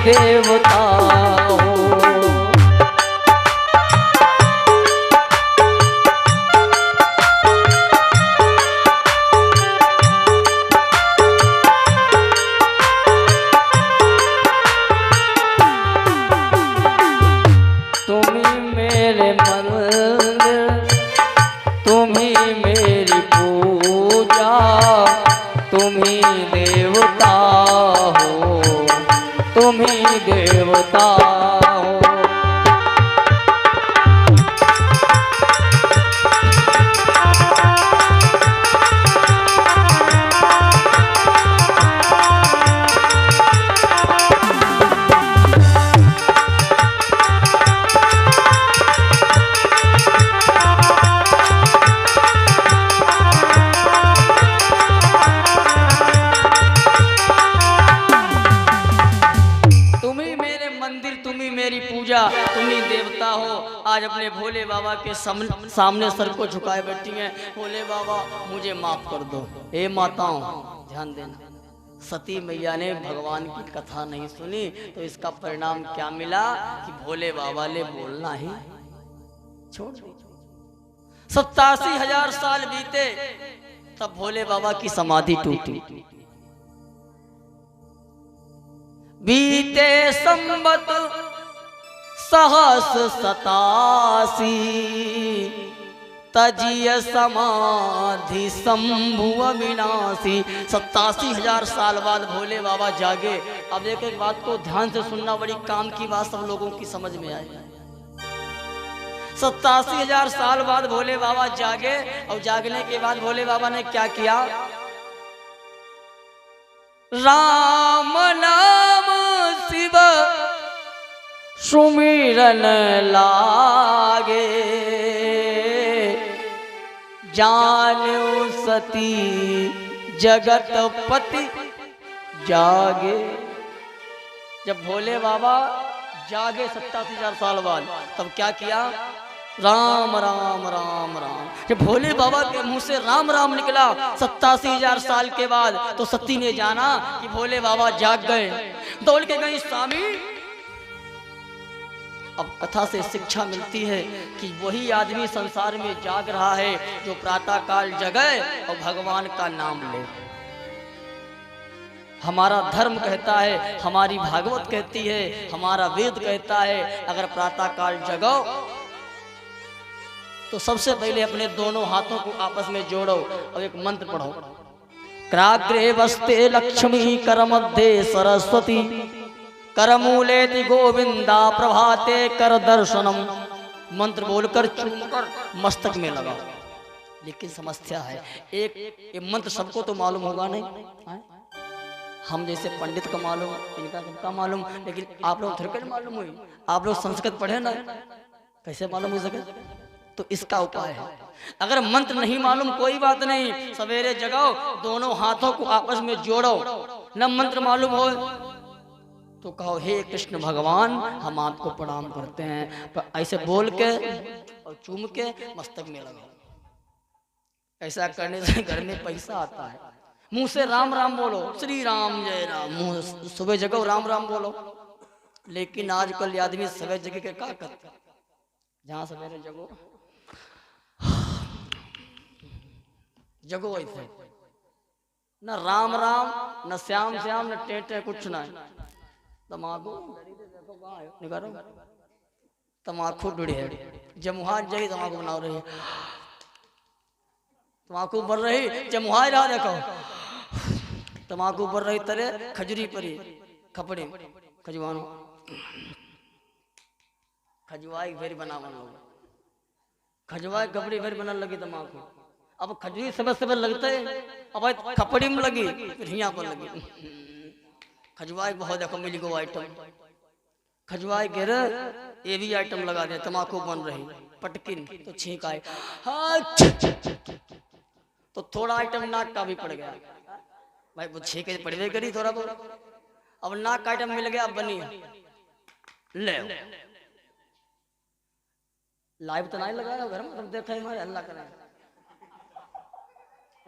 देवता हो। देवता हो। तुम ही देवता हो। आज अपने भोले बाबा के सामने सर को झुकाए बैठी हैं। भोले बाबा मुझे माफ कर दो। हे माताओं ध्यान देना, सती मैया ने भगवान की कथा नहीं सुनी तो इसका परिणाम क्या मिला कि भोले बाबा ने बोलना ही छोड़ दिया। 87,000 साल बीते तब भोले बाबा की समाधि टूटी। बीते संबत सहस 87 तजिय समाधि शंभु अविनाशी। 87,000 साल बाद भोले बाबा जागे। अब एक बात को ध्यान से सुनना, बड़ी काम की बात सब लोगों की समझ में आए। 87,000 साल बाद भोले बाबा जागे और जागने के बाद भोले बाबा ने क्या किया? राम नाम शिव सुमिरन लागे, जानो सती जगतपति जागे। जब भोले बाबा जागे 87,000 साल बाद, तब क्या किया? राम राम राम राम। जब भोले बाबा के मुंह से राम राम निकला 87,000 साल के बाद, तो सती ने जाना कि भोले बाबा जाग गए। दौड़ के गई स्वामी। अब कथा से शिक्षा मिलती है कि वही आदमी संसार में जाग रहा है जो प्रातः काल जगे और भगवान का नाम ले। हमारा धर्म कहता है, हमारी भागवत कहती है, हमारा वेद कहता है, अगर प्रातः काल जगो तो सबसे पहले अपने दोनों हाथों को आपस में जोड़ो और एक मंत्र पढ़ो। कराग्रे वस्ते लक्ष्मी करमध्ये सरस्वती करमूलेति गोविंदा प्रभाते कर दर्शनम। मंत्र बोलकर चूमकर मस्तक में लगाओ। लेकिन समस्या है, एक मंत्र सबको तो मालूम होगा नहीं। हम जैसे पंडित का मालूम, इनका सबका मालूम, लेकिन आप लोग थोड़ा मालूम हुई। आप लोग संस्कृत पढ़े ना, कैसे मालूम हो सके? तो इसका उपाय है, अगर मंत्र नहीं मालूम कोई बात नहीं, सवेरे जगाओ, दोनों हाथों को आपस में जोड़ो। न मंत्र मालूम हो तो कहो, हे कृष्ण भगवान हम आपको प्रणाम करते हैं। पर ऐसे बोल के और चूम के मस्तक में लगाओ। ऐसा करने से घर में पैसा आता है। मुंह से राम राम बोलो, श्री राम जय राम। मुंह सुबह जगो राम राम बोलो। लेकिन आजकल आदमी सवेरे जगह के क्या करते? जहां सवेरे जगो जगो ऐसे न राम राम, न श्याम श्याम, न टेटे, कुछ ना। तमाकू तमाकू डुड़ी है। जमुहार जगी तमाकू बना रही है, तमाकू बढ़ रही जमुहार रहा। देखो तमाकू बढ़ रही तरे खजूरी परी खपड़ी खजवानो खजवाई भेरी बनावन लोग। खजवाई खपड़ी भेरी बनने लगी तमाकू। अब खजूरी सब सब लगते, अब खपड़ी में लगी, फिर हिया पर लगी। खजवाई बहुत देखो मिली गो आइटम। खजवाई गिर ये भी आइटम लगा दे, तमाकू बन रही पटकिन तो छींक आए। तो थोड़ा आइटम नाक का भी पड़ गया। भाई वो छींके पड़वे करी थोड़ा बहुत। अब नाक का आइटम मिल गया, अब बनी ले। लाइव तो नहीं लगाया घर में, तब देखा हमारे अल्लाह करा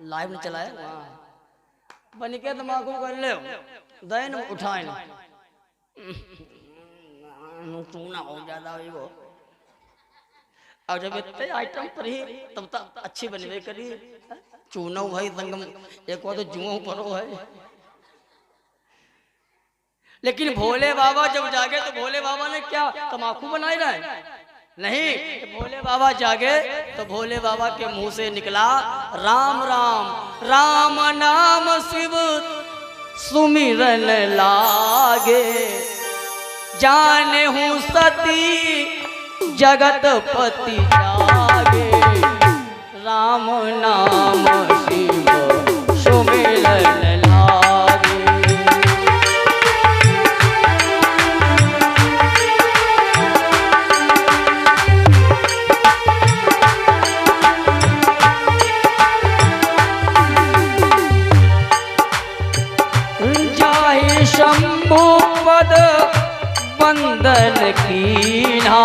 लाइव नहीं चलाया वहाँ बन के तमाकू कर ले दैन उठाए ना। चूना हो ज्यादा हुई वो। और जब इतने आइटम पर ही तब तक अच्छी बनवे करी। चूना भाई संगम एक बार तो जुओं पर है। लेकिन भोले बाबा जब जागे तो भोले बाबा ने क्या तमाकू बनाई रहे? नहीं, भोले बाबा जागे तो भोले बाबा के मुंह से निकला राम राम राम नाम शिव सुमिरन लागे, जाने हूँ सती जगत पति जागे, राम नाम शिव सुमिरन लागे। जाहि शंभु पद बंदन कीन्हा,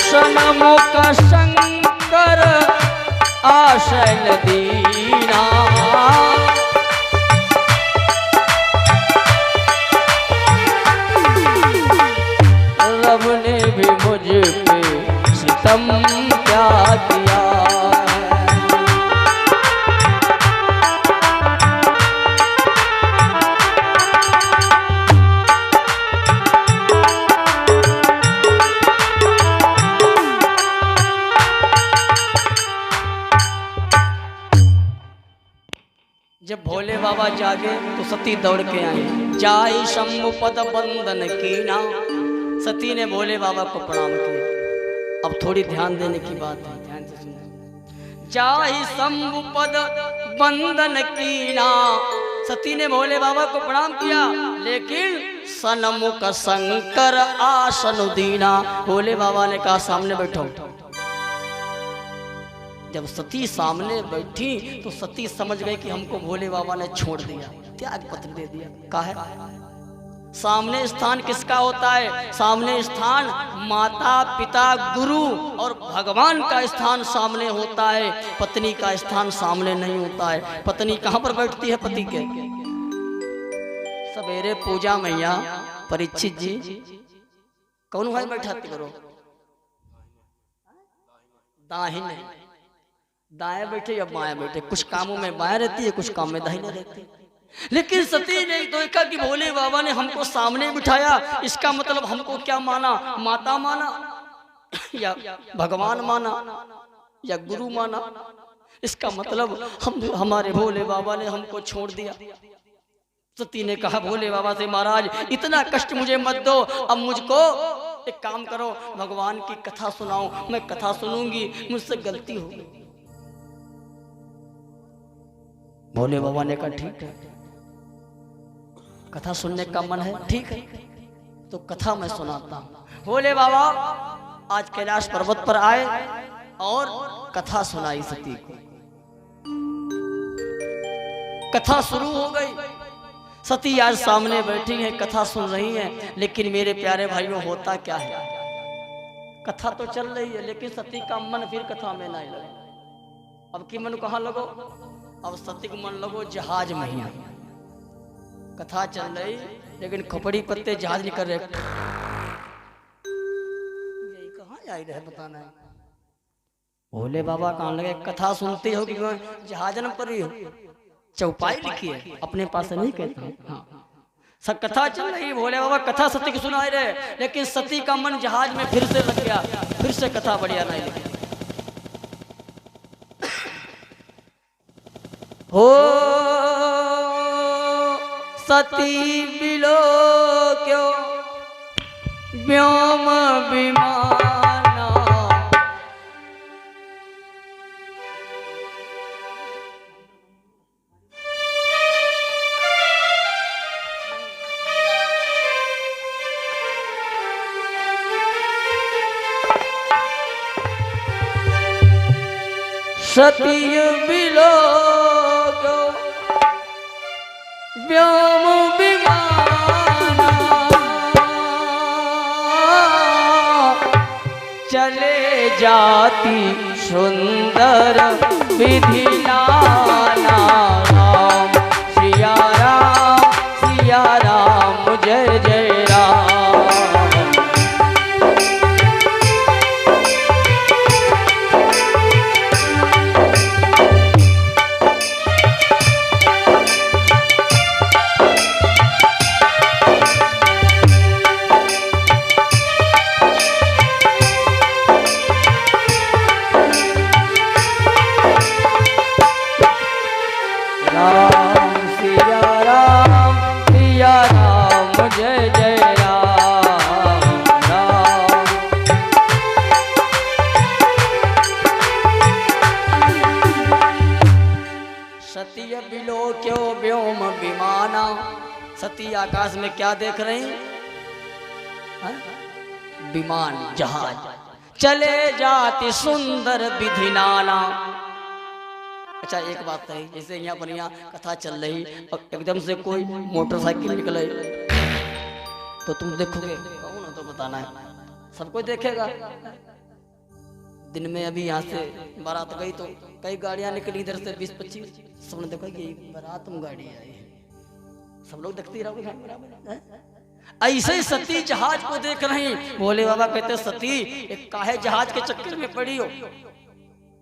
सन्मुख शंकर आसन दीना, रब ने भी मुझ पे सितम क्या किया। जब भोले बाबा जागे तो सती दौड़ के आई। जाई शंभु पद बंदन कीना, सती ने भोले बाबा को प्रणाम किया। अब थोड़ी ध्यान देने की बात है, ध्यान से सुनो। जाई शंभु पद बंदन कीना, सती ने भोले बाबा को प्रणाम किया, लेकिन सन्मुख शंकर आसन दीना, भोले बाबा ने कहा सामने बैठो। जब सती सामने बैठी तो सती समझ गई कि हमको भोले बाबा ने छोड़ दिया, त्याग पत्र दे दिया। काहे? सामने स्थान किसका होता है? सामने स्थान माता पिता गुरु और भगवान का स्थान सामने होता है, पत्नी का स्थान सामने नहीं होता है। पत्नी कहाँ पर बैठती है पति के? सवेरे पूजा मैया परीक्षित जी कौन भाई बैठाते करो? दाहिने, दाएं बैठे या बाएं बैठे। कुछ कामों में बाएं रहती है, कुछ काम में दाहिने रहती है। लेकिन सती ने देखा कि भोले बाबा ने हमको सामने बिठाया, इसका मतलब हमको क्या माना? माता माना या भगवान माना या गुरु माना? इसका मतलब हमारे भोले बाबा ने हमको छोड़ दिया। सती ने कहा भोले बाबा से, महाराज इतना कष्ट मुझे मत दो, अब मुझको एक काम करो, भगवान की कथा सुनाओ। मैं कथा सुनूंगी, मुझसे गलती हो गई। भोले बाबा ने कहा ठीक है, कथा सुनने का मन है, ठीक है तो कथा मैं सुनाता हूँ। भोले बाबा आज कैलाश पर्वत पर आए और कथा सुनाई सती को। कथा शुरू हो गई। सती आज सामने बैठी है, कथा सुन रही है। लेकिन मेरे प्यारे भाइयों, होता क्या है? कथा तो चल रही है, लेकिन सती का मन फिर कथा में नहीं लगा। अब की मन कहाँ लगो? अब सती का मन लगो जहाज में ही। कथा चल रही, लेकिन खोपड़ी पत्ते जहाज नहीं कर रहे। यही कहाँ जा रहे पता नहीं। भोले बाबा कहाँ लगे? कथा सुनते हो कि जहाजन पर ही हो? चौपाई लिखी है, अपने पास नहीं कहते। हाँ, सब कथा चल रही, भोले बाबा कथा सती को सुनाए रहे, लेकिन सती का मन जहाज में फिर से लग गया। फिर से कथा बढ़िया नहीं लगी। हो सती बिलो क्यों व्योम विमाना, सती बिलो व्योम विमाना, चले जाती सुंदर विधि नाना। सती बिलो क्यों व्योम विमाना। सती आकाश में क्या देख रहे हैं? विमान, जहाज चले जाती सुंदर विधि नाना। अच्छा एक बात है, जैसे यहाँ पर यहाँ कथा चल रही और एकदम से कोई मोटरसाइकिल निकले तो तुम देखोगे कौन हो तो बताना है, सब कोई देखेगा। दिन में अभी यहाँ से बारात गई तो कई गाड़ियां निकली इधर से 20-25, सबने देखा कि बारात में गाड़ी आई है, सब लोग देखते ही रहोगे। ऐसे सती जहाज को देख रही। भोले बाबा कहते सती एक काहे जहाज के चक्कर में पड़ी हो?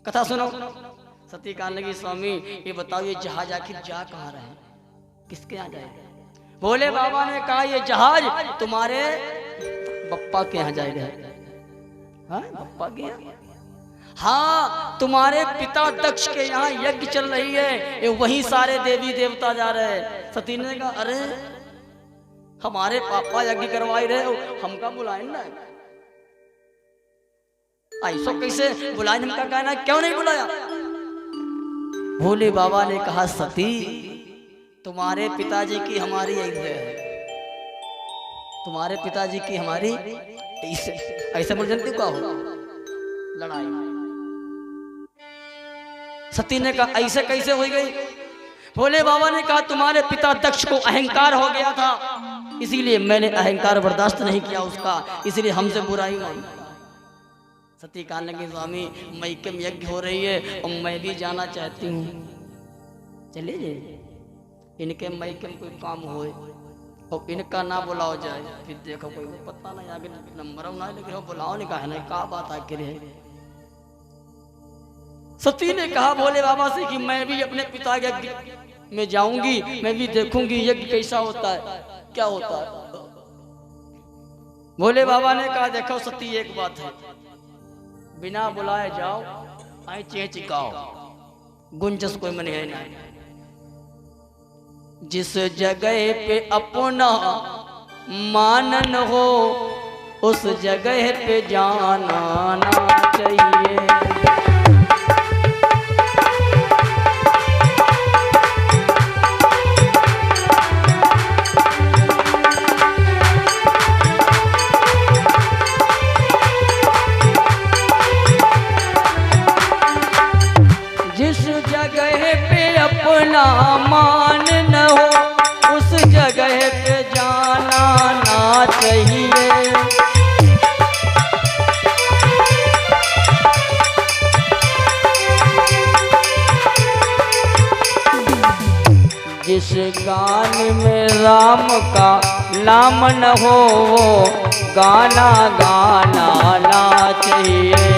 कथा सुनो। सती कहने लगी स्वामी ये बताओ ये जहाज आखिर जा कहाँ रहे, किसके यहाँ जाएगा? भोले बाबा ने कहा ये जहाज तुम्हारे बप्पा के यहाँ जाएगा। हाँ बप्पा के यहाँ? हाँ तुम्हारे पिता दक्ष के यहाँ यज्ञ चल रही है, वही सारे देवी देवता जा रहे हैं। सती ने कहा अरे हमारे पापा यज्ञ करवाई रहे हो, हमका बुलाए ना, ऐसा कैसे बुलाए? हमका कहना क्यों नहीं बुलाया? भोले बाबा ने कहा सती तुम्हारे पिताजी की हमारी युद्ध है, तुम्हारे पिताजी की हमारी ऐसे बोल जानती क्या हो लड़ाई। सती ने कहा ऐसे कैसे हो गई? भोले बाबा ने कहा तुम्हारे पिता दक्ष को अहंकार हो गया था, इसीलिए मैंने अहंकार बर्दाश्त नहीं किया उसका, इसलिए हमसे बुराई मानी। सती कहने लगी स्वामी मैके में यज्ञ हो रही है और मैं भी जाना चाहती हूँ, चले जाइए। इनके मैके में कोई काम हो और इनका ना बुलाओ जाए, फिर देखो कोई पता नहीं आगे नंबर ना लेकिन बुलाओ नहीं, कहा नहीं क्या बात आखिर है। सती ने कहा भोले बाबा से कि मैं भी अपने पिता के यज्ञ में जाऊंगी, मैं भी देखूंगी यज्ञ कैसा होता है, क्या होता है। भोले बाबा ने कहा देखो सती एक बात है, बिना बुलाए जाओ आई चेंच गाओ, गुंजस कोई मन है ना। जिस जगह पे अपना मानन हो उस जगह पे जाना ना चाहिए। मान न हो उस जगह पे जाना ना चाहिए। जिस गान में राम का नाम न हो वो गाना गाना ना चाहिए।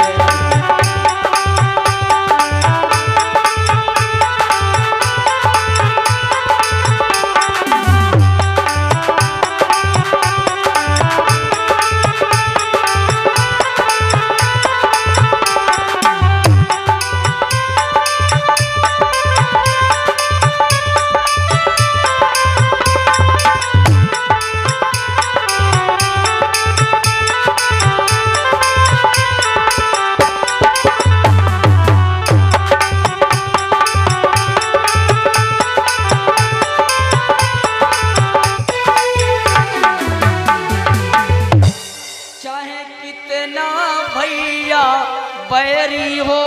बैरी हो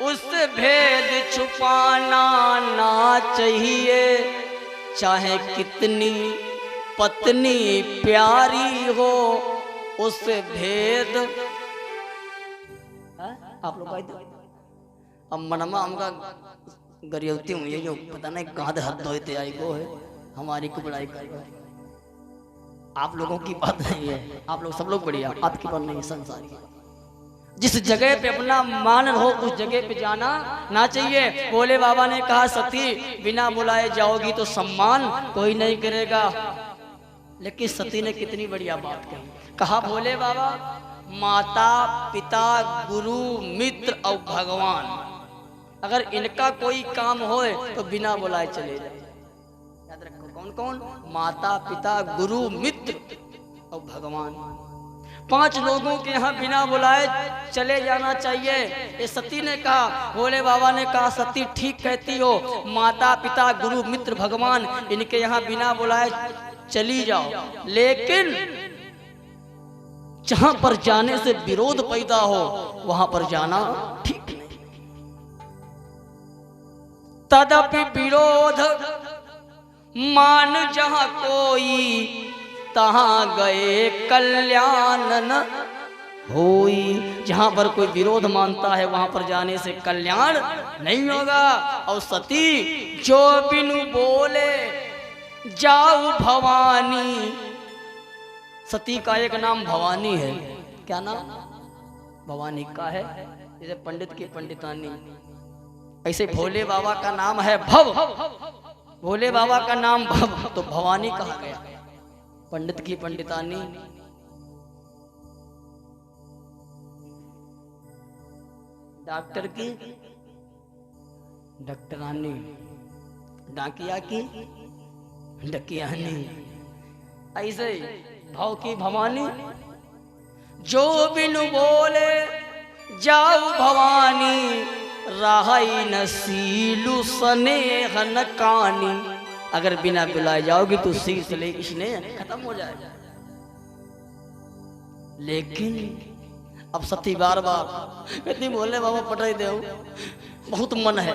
उस भेद छुपाना ना चाहिए। चाहे कितनी पत्नी प्यारी हो उस भेद आप लोग अब मनमा हमका गरियवती हुई है जो पता नहीं कहाँ हद होते आई को है हमारी को बड़ाई कर। आप लोगों की बात नहीं है, आप लोग सब लोग बढ़िया, आपकी बात नहीं संसार की। जिस जगह पे अपना मान हो उस जगह पे जाना ना चाहिए। भोले बाबा ने कहा सती बिना बुलाए जाओगी तो सम्मान कोई नहीं करेगा। लेकिन सती ने कितनी बढ़िया बात कही, कहा भोले बाबा माता पिता गुरु मित्र और भगवान अगर इनका कोई काम हो तो बिना बुलाए चले जाए। याद रखो कौन कौन? माता पिता गुरु मित्र और भगवान। 5 लोगों के यहाँ बिना बुलाए चले जाना चाहिए। ये सती ने कहा, भोले बाबा ने कहा सती ठीक कहती हो, माता पिता गुरु मित्र भगवान इनके यहाँ बिना बुलाए चली जाओ, लेकिन जहां पर जाने से विरोध पैदा हो वहां पर जाना ठीक नहीं। तदपि विरोध मान जहां कोई, तहां गए कल्याण न होई। जहां पर कोई विरोध मानता है वहां पर जाने से कल्याण नहीं होगा। और सती जो बिनु बोले जाऊ भवानी, सती का एक नाम भवानी है। क्या नाम भवानी का है? जैसे पंडित की पंडितानी, ऐसे भोले बाबा का नाम है भव, भोले बाबा का नाम भव, तो भवानी कहा गया। पंडित की पंडितानी, डॉक्टर की डॉक्टरानी, डाकिया की डकियानी, ऐसे भाव की भवानी। जो बिनु बोले जाऊ भवानी, राहई न सीलू स्नेह न कानी। अगर बिना बुलाए जाओगी तो सील से ले स्नेह खत्म हो जाएगा। लेकिन अब सती बार बार कहती भोले बाबा पटाई दे, बहुत मन है।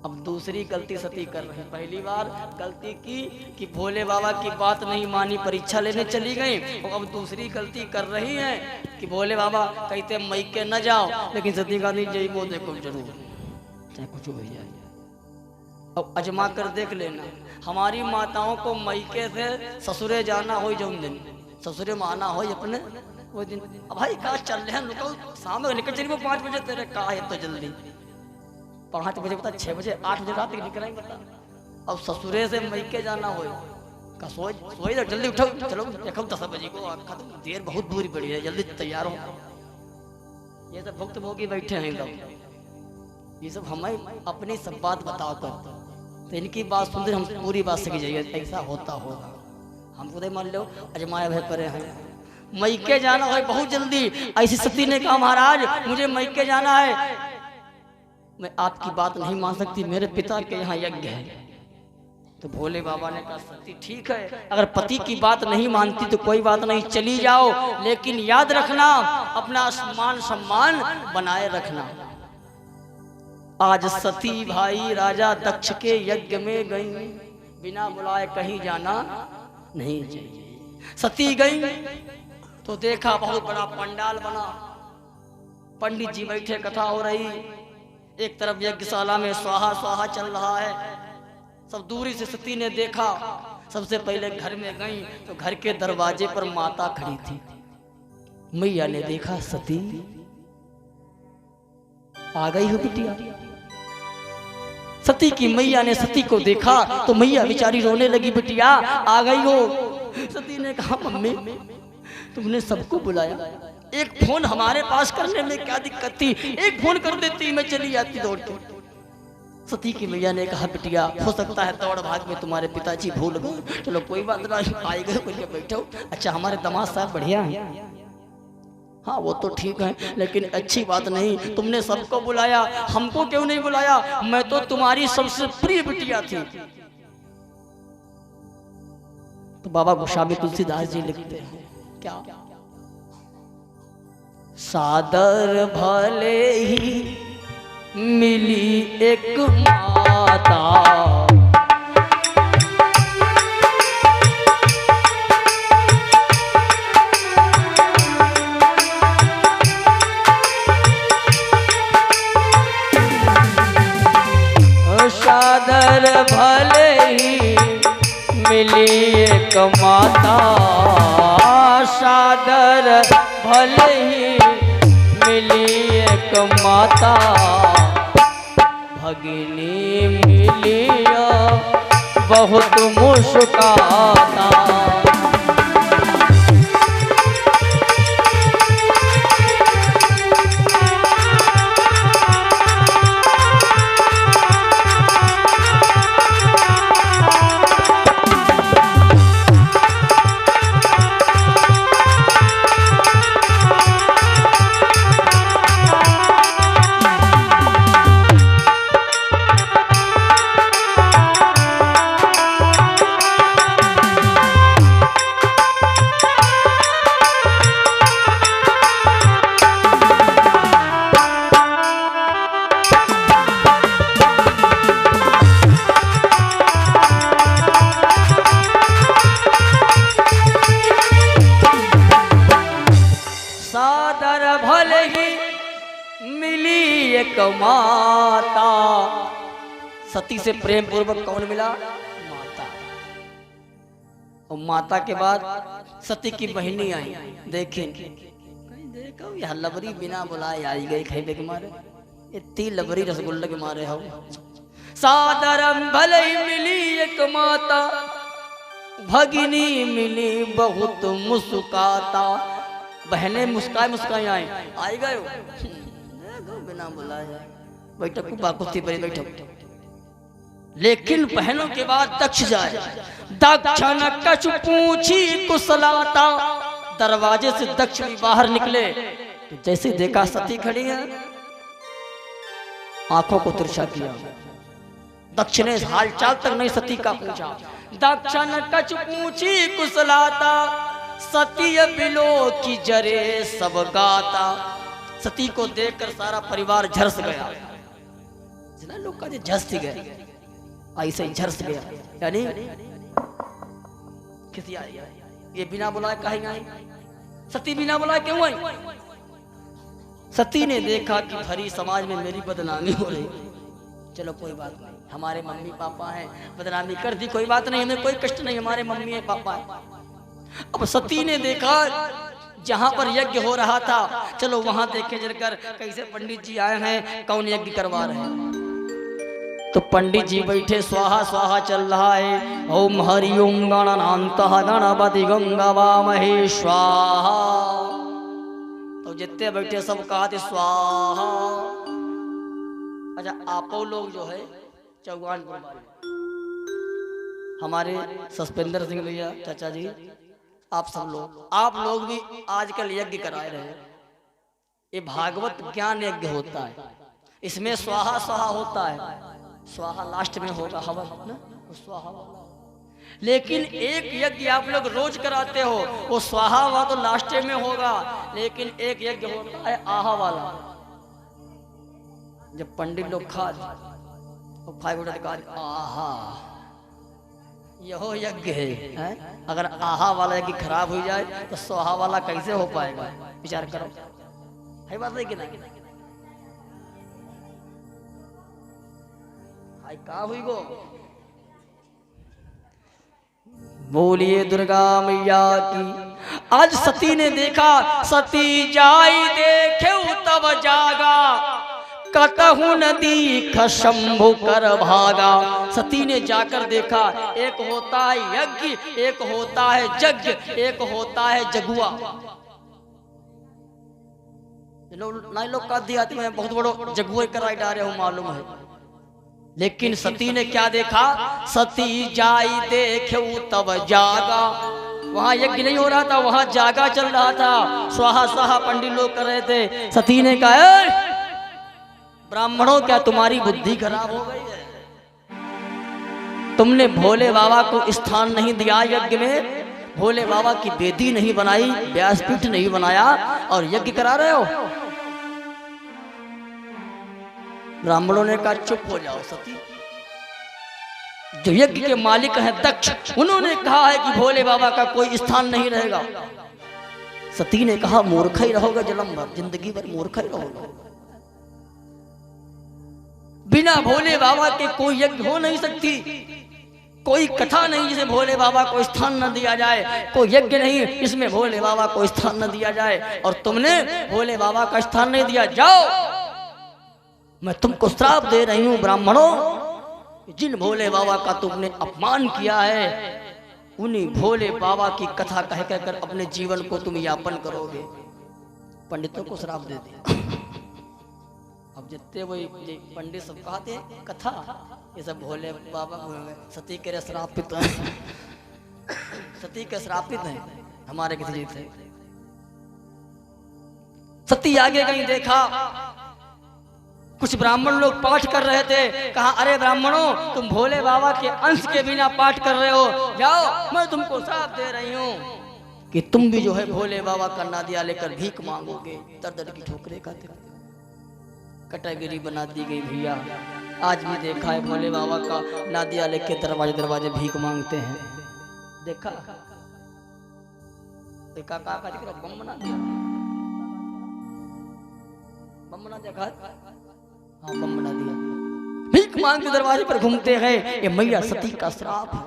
अब दूसरी गलती सती कर रही। पहली बार गलती की कि भोले बाबा की बात नहीं मानी, परीक्षा लेने चली गई। और अब दूसरी गलती कर रही है कि भोले बाबा कहते मैके न जाओ, लेकिन सती का नहीं जई वो देखो जरूर, चाहे कुछ हो जाए। अब अजमा कर देख लेना, हमारी माताओं को मैके से ससुरे जाना हो, जो दिन ससुरे में आना हो अपने वो दिन। अब भाई कहा चल रहे हैं, रुको शाम में निकल चलिए 5 बजे, तेरे कहा है तो जल्दी 5 बजे बता, 6 बजे 8 बजे रात तक निकलेंगे बता। अब ससुरे से मैके जाना हो का सोई जल्दी उठो, चलो देखो 10 बजे को खत्म, देर बहुत दूरी पड़ी है, जल्दी तैयार हो। ये सब भक्त भोगी बैठे हैं सब, ये सब हमें अपनी सब बात बताओ कर, तो इनकी बात सुनते हम पूरी बात सीख जाइए। ऐसा होता होगा, हम खुद मान लो अजमाया भय करे हैं, मैके जाना है बहुत जल्दी। ऐसी सती ने कहा महाराज मुझे मैके जाना है, मैं आपकी बात नहीं मान सकती, मेरे पिता के यहाँ यज्ञ है। तो भोले बाबा ने कहा सती ठीक है, अगर पति की बात नहीं मानती तो कोई बात नहीं, चली जाओ, लेकिन याद रखना अपना मान सम्मान बनाए रखना। आज सती भाई राजा दक्ष के यज्ञ में गई, बिना बुलाए कहीं जाना नहीं चाहिए। सती गई तो देखा बहुत बड़ा पंडाल बना, पंडित जी बैठे, कथा हो रही, एक तरफ यज्ञशाला में स्वाहा स्वाहा चल रहा है। सब दूरी से सती ने देखा। सबसे पहले घर में गई तो घर के दरवाजे पर माता खड़ी थी। मैया ने देखा सती आ गई हो बिटिया। सती की मैया ने सती को देखा तो मैया बेचारी रोने लगी, बिटिया आ गई हो। सती ने कहा मम्मी तुमने सबको बुलाया, एक फोन हमारे पास करने में क्या दिक्कत थी, एक फोन कर देती मैं चली जाती दौड़ के। सती की मैया ने कहा बिटिया हो सकता है दौड़ भाग में तुम्हारे पिताजी भूल गए, चलो कोई बात नहीं, आए गए बोलिए बैठो। अच्छा हमारे दामाद साहब बढ़िया हैं? हाँ वो तो ठीक है, लेकिन अच्छी बात नहीं, तुमने सबको बुलाया, हमको क्यों नहीं बुलाया? मैं तो तुम्हारी सबसे प्रिय बिटिया थी। तो बाबा गोस्वामी तुलसीदास जी लिखते हैं क्या, सादर भले ही मिली एक माता, सादर भले ही मिली एक माता, सादर भले ही मिली एक माता, भगिनी मिलिया बहुत मुस्काता। माता। सती से प्रेम पूर्वक कौन मिला? माता। और माता के बाद सती की बहनी आई। देखें देखो यह लबरी बिना बुलाए आई गई खेबे के मारे, इतनी लबरी रसगुल्ले के मारे हो। सादरम भले मिली एक माता, भगिनी मिली बहुत मुस्काता। बहने मुस्काए मुस्काए आई गए बिना बुलाए। बैठो कुबा कुश्ती पर बैठो। लेकिन बहनों के बाद दक्ष जाए। दक्ष न कछु पूछी कुशलाता। दरवाजे से दक्ष भी बाहर निकले तो जैसे देखा सती खड़ी है, आंखों को तिरछा किया। दक्ष ने हालचाल तक नहीं सती का पूछा। दक्ष न कछु पूछी कुशलाता, सती बिलो की जरे सब गाता। सती को देखकर सारा परिवार झरस गया। लोग का झरस गया, ऐसे ही झरस गया। यानी किसी आई ये बिना बुलाए कहीं आई? सती बिना बुलाए क्यों आई? सती ने देखा कि भरी समाज में मेरी बदनामी हो रही। चलो कोई बात नहीं, हमारे मम्मी पापा हैं, बदनामी कर दी, कोई बात नहीं, हमें कोई कष्ट नहीं, हमारे मम्मी है पापा है। अब सती ने देखा जहां पर यज्ञ हो रहा था, चलो वहां देखे जरकर कैसे पंडित जी आए हैं, कौन यज्ञ करवा रहे हैं। तो पंडित जी बैठे, स्वाहा स्वाहा चल रहा है। ओम हरि ओम गणानांतः गणपति गंगावामहे स्वाहा। तो जितने बैठे सब कहा थे स्वाहा। अच्छा आप लोग जो है चौगानपुर वाले, हमारे सस्पेंदर सिंह भैया चाचा जी, आप लोग भी आजकल यज्ञ कराए रहे हैं। ये भागवत ज्ञान यज्ञ होता है, इसमें स्वाहा स्वाहा होता है। स्वाहा लास्ट में होगा हवन ना, स्वाहा। लेकिन एक यज्ञ आप लोग रोज कराते हो, वो स्वाहा हुआ तो लास्ट में होगा। लेकिन एक यज्ञ होता है आहा वाला, जब पंडित लोग खा आहा, यहो यज्ञ है। अगर आहा वाला यज्ञ खराब हो जाए तो स्वाहा वाला कैसे हो पाएगा? विचार करो, है बात है कि नहीं? का हुई गो। बोलिए दुर्गा मैया की। आज सती ने देखा, सती जाई देखे तब जागा, कतहु नदी खशंभु कर भागा। सती ने जाकर देखा, एक होता है यज्ञ, एक होता है यज्ञ, एक होता है जगुआ। लोग का दिया मैं बहुत बड़ो जगुआ कराई डाले हो मालूम है। लेकिन सती ने क्या देखा? सती जाई देखे तब जागा। वहां यज्ञ नहीं हो रहा था, वहां जागा चल रहा था। स्वाहा स्वाहा पंडित लोग कर रहे थे। सती ने कहा, ब्राह्मणों क्या तुम्हारी बुद्धि खराब हो गई है? तुमने भोले बाबा को स्थान नहीं दिया यज्ञ में, भोले बाबा की वेदी नहीं बनाई, व्यासपीठ नहीं बनाया और यज्ञ करा रहे हो। ब्राह्मणों ने कहा चुप हो जाओ सती। जो यज्ञ के मालिक हैं दक्ष, उन्होंने कहा है कि भोले बाबा का कोई स्थान नहीं रहेगा। सती ने कहा मूर्ख ही रहोगे जन्म भर, जिंदगी भर मूर्ख ही रहोगे। बिना भोले बाबा के कोई यज्ञ हो नहीं सकती, कोई कथा नहीं जिसे भोले बाबा को स्थान न दिया जाए, कोई यज्ञ नहीं जिसमें भोले बाबा को स्थान न दिया जाए। और तुमने भोले बाबा का स्थान नहीं दिया, जाओ मैं तुमको श्राप दे रही हूं ब्राह्मणों, जिन भोले बाबा का तुमने अपमान किया है, उन्हीं भोले बाबा की कथा कह कर अपने जीवन को तुम यापन करोगे। पंडितों को श्राप दे दिया। अब जितने वही पंडित सब कहते कथा, ये सब भोले बाबा सती के श्रापित हैं। सती के श्रापित हैं हमारे किसी जीत से। सती आगे कहीं देखा, कुछ ब्राह्मण लोग पाठ कर रहे थे। कहा अरे ब्राह्मणों, तुम भोले बाबा के अंश के बिना पाठ कर रहे हो, जाओ मैं तुमको श्राप दे रही हूँ कि तुम भी जो है भोले बाबा का नादिया लेकर भीख मांगोगे। दर दर की ठोकरें खाते, कैटेगरी बना दी गई भैया। आज भी देखा है भोले बाबा का नादिया लेके दरवाजे दरवाजे भीख मांगते हैं। देखा देखा का बम बना दिया, बम बना दिया। हाँ बम बना दिया। भीख मांग के दरवाजे पर घूमते हैं, ये मैया सती का श्राप है।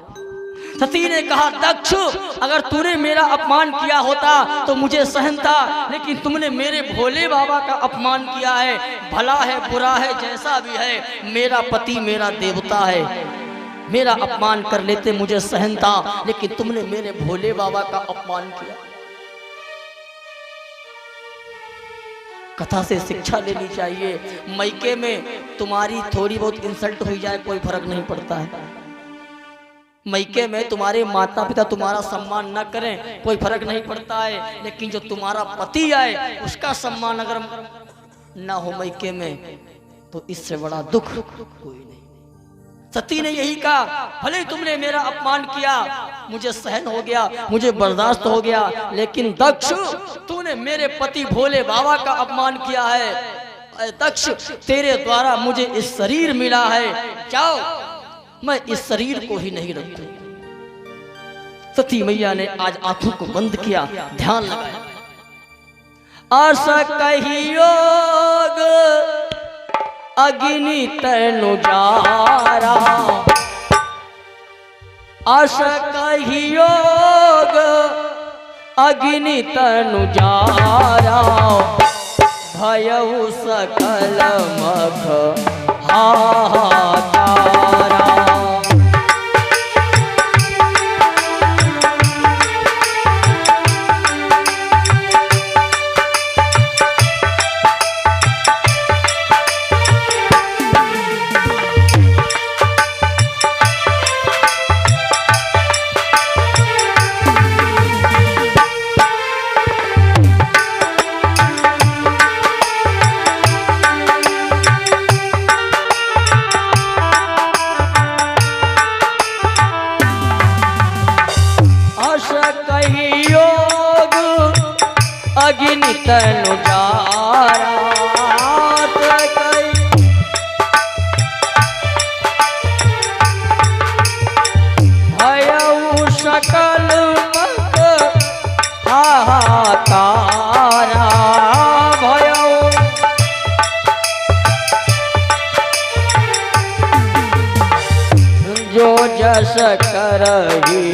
सती ने कहा दक्ष अगर तूने मेरा अपमान किया होता तो मुझे सहन था, लेकिन तुमने मेरे भोले बाबा का अपमान किया है। भला है बुरा है जैसा भी है, मेरा पति मेरा देवता है, मेरा अपमान कर लेते मुझे सहन था, लेकिन तुमने मेरे भोले बाबा का अपमान किया। कथा से शिक्षा लेनी चाहिए। मैके में तुम्हारी थोड़ी बहुत इंसल्ट हो जाए कोई फर्क नहीं पड़ता है। मैके में तुम्हारे माता पिता तुम्हारा सम्मान न करें कोई फर्क नहीं पड़ता है, लेकिन जो तुम्हारा पति आए उसका सम्मान अगर ना हो मैके में तो इससे बड़ा दुख कोई नहीं। सती ने यही कहा, भले तुमने मेरा अपमान किया, मुझे सहन हो गया, मुझे बर्दाश्त हो गया, लेकिन दक्ष तूने मेरे पति भोले बाबा का अपमान किया है। दक्ष तेरे द्वारा मुझे इस शरीर मिला है, जाओ मैं इस शरीर को ही नहीं रखती। सती मैया ने आज आंखों को बंद किया, ध्यान लगाया। आशा कहियोग अग्नि तनु जारा, आशा कहियोग अग्नि तनु जारा, भयउ सकल मख हाहाकारा। अग्नि तनु जारा, भयउ सकल मख हाहाकारा, भयउ जो जस करही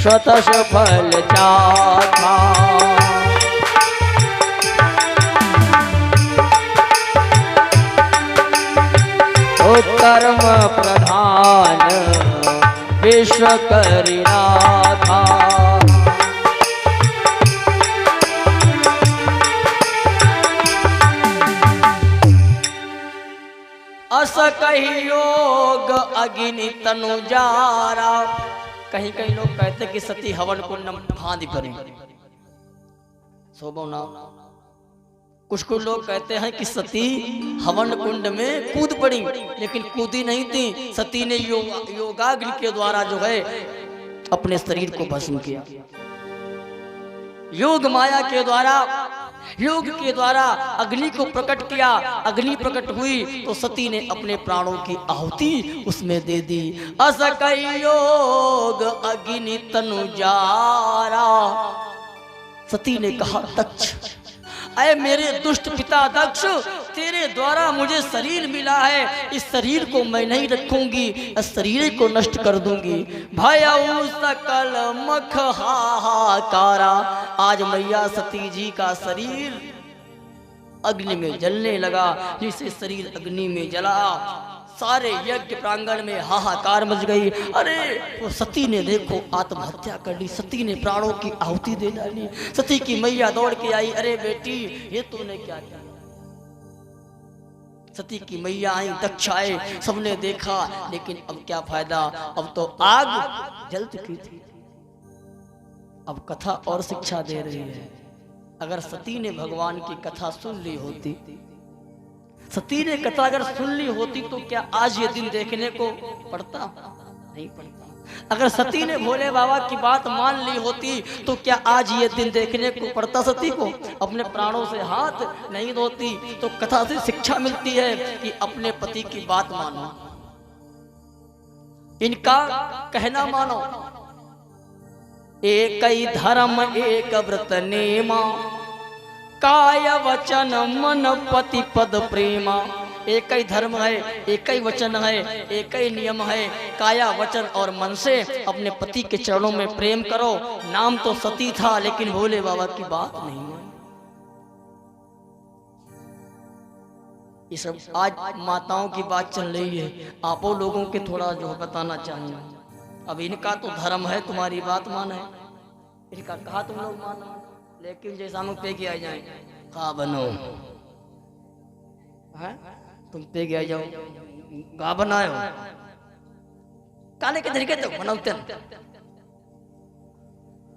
शतस फल चाखा, कर्म प्रधान विश्व करिनाथा। अस कहियोग अग्नि तनु जारा। कहीं कहीं लोग कहते कि सती हवन कुंड फांदी पड़े, शोभो ना। कुछ लोग कहते हैं कि सती हवन कुंड में कूद पड़ी, लेकिन कूदी नहीं थी। सती ने योगाग्नि के द्वारा जो है अपने शरीर को भस्म किया। योग माया के द्वारा, योग के द्वारा अग्नि को प्रकट किया। अग्नि प्रकट हुई तो सती ने अपने प्राणों की आहुति उसमें दे दी। असकई योग अग्नि तनु जारा। सती ने कहा दक्ष, अरे मेरे दुष्ट पिता दक्ष, तेरे द्वारा मुझे शरीर मिला है, इस शरीर को मैं नहीं रखूंगी, इस शरीर को नष्ट कर दूंगी। भयउ सकल मख हाहाकारा। आज मैया सती जी का शरीर अग्नि में जलने लगा। जिसे शरीर अग्नि में जला, सारे यज्ञ प्रांगण में हाहाकार मच गई। अरे वो सती ने देखो आत्महत्या कर ली, सती ने प्राणों की आहुति दे डाली। सती की मैया दौड़ के आई, अरे बेटी ये तूने क्या किया। सती की मैया आई, दक्ष आए, सबने देखा, लेकिन अब क्या फायदा, अब तो आग जल चुकी थी। अब कथा और शिक्षा दे रही है। अगर सती ने भगवान की कथा सुन ली होती, सती ने कथा अगर सुन ली होती तो क्या आज ये दिन देखने को पड़ता? नहीं पड़ता। अगर सती ने भोले बाबा की बात मान ली होती तो क्या आज ये दिन देखने को पड़ता? सती को अपने प्राणों से हाथ नहीं धोती। तो कथा से शिक्षा मिलती है कि अपने पति की बात मानो, इनका कहना मानो। एक ही धर्म एक व्रत नेमा, काय वचन मन पति पद प्रेमा। एक ही धर्म है, एक ही वचन है, एक ही नियम है। काया वचन और मन से अपने पति के चरणों में प्रेम करो। नाम तो सती था लेकिन भोले बाबा की बात नहीं है। ये सब आज माताओं की बात चल रही है, आपो लोगों के थोड़ा जो बताना चाहिए। अब इनका तो धर्म है तुम्हारी बात माने, इनका कहा तुम लोग मानो, लेकिन जैसा हम पे किया जाए का बनो है, तुम पे किया जाओ का बनाए हो काने के तरीके तो बनाते